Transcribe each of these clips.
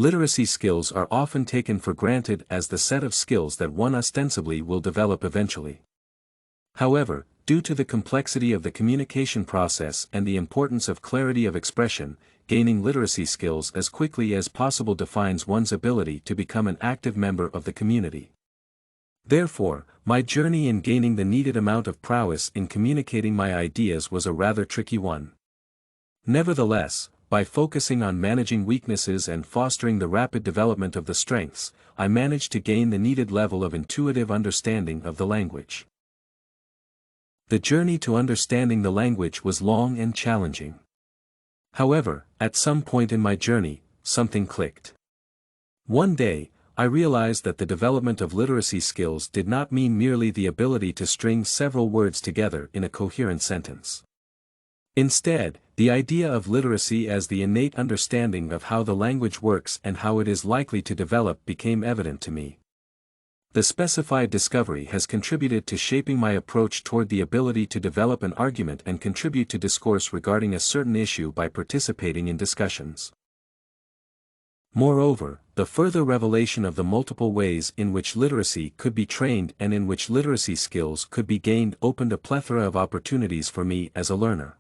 Literacy skills are often taken for granted as the set of skills that one ostensibly will develop eventually. However, due to the complexity of the communication process and the importance of clarity of expression, gaining literacy skills as quickly as possible defines one's ability to become an active member of the community. Therefore, my journey in gaining the needed amount of prowess in communicating my ideas was a rather tricky one. Nevertheless, by focusing on managing weaknesses and fostering the rapid development of the strengths, I managed to gain the needed level of intuitive understanding of the language. The journey to understanding the language was long and challenging. However, at some point in my journey, something clicked. One day, I realized that the development of literacy skills did not mean merely the ability to string several words together in a coherent sentence. Instead, the idea of literacy as the innate understanding of how the language works and how it is likely to develop became evident to me. The specified discovery has contributed to shaping my approach toward the ability to develop an argument and contribute to discourse regarding a certain issue by participating in discussions. Moreover, the further revelation of the multiple ways in which literacy could be trained and in which literacy skills could be gained opened a plethora of opportunities for me as a learner.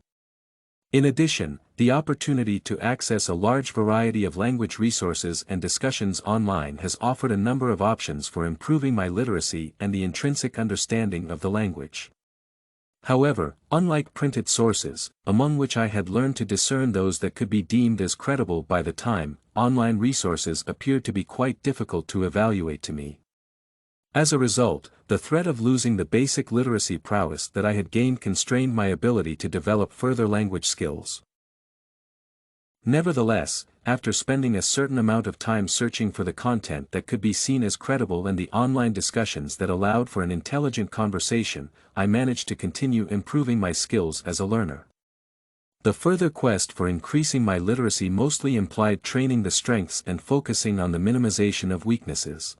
In addition, the opportunity to access a large variety of language resources and discussions online has offered a number of options for improving my literacy and the intrinsic understanding of the language. However, unlike printed sources, among which I had learned to discern those that could be deemed as credible by the time, online resources appeared to be quite difficult to evaluate to me. As a result, the threat of losing the basic literacy prowess that I had gained constrained my ability to develop further language skills. Nevertheless, after spending a certain amount of time searching for the content that could be seen as credible and the online discussions that allowed for an intelligent conversation, I managed to continue improving my skills as a learner. The further quest for increasing my literacy mostly implied training the strengths and focusing on the minimization of weaknesses.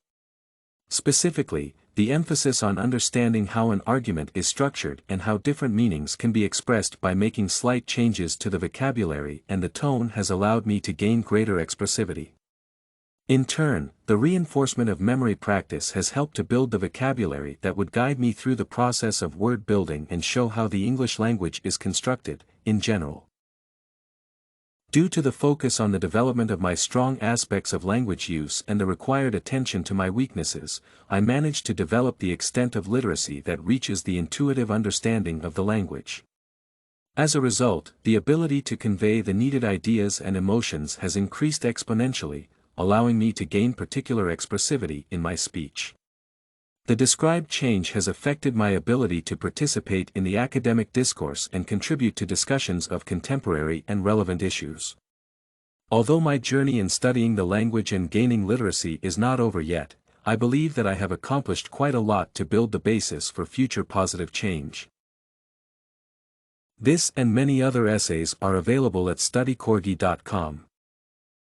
Specifically, the emphasis on understanding how an argument is structured and how different meanings can be expressed by making slight changes to the vocabulary and the tone has allowed me to gain greater expressivity. In turn, the reinforcement of memory practice has helped to build the vocabulary that would guide me through the process of word building and show how the English language is constructed, in general. Due to the focus on the development of my strong aspects of language use and the required attention to my weaknesses, I managed to develop the extent of literacy that reaches the intuitive understanding of the language. As a result, the ability to convey the needed ideas and emotions has increased exponentially, allowing me to gain particular expressivity in my speech. The described change has affected my ability to participate in the academic discourse and contribute to discussions of contemporary and relevant issues. Although my journey in studying the language and gaining literacy is not over yet, I believe that I have accomplished quite a lot to build the basis for future positive change. This and many other essays are available at studycorgi.com.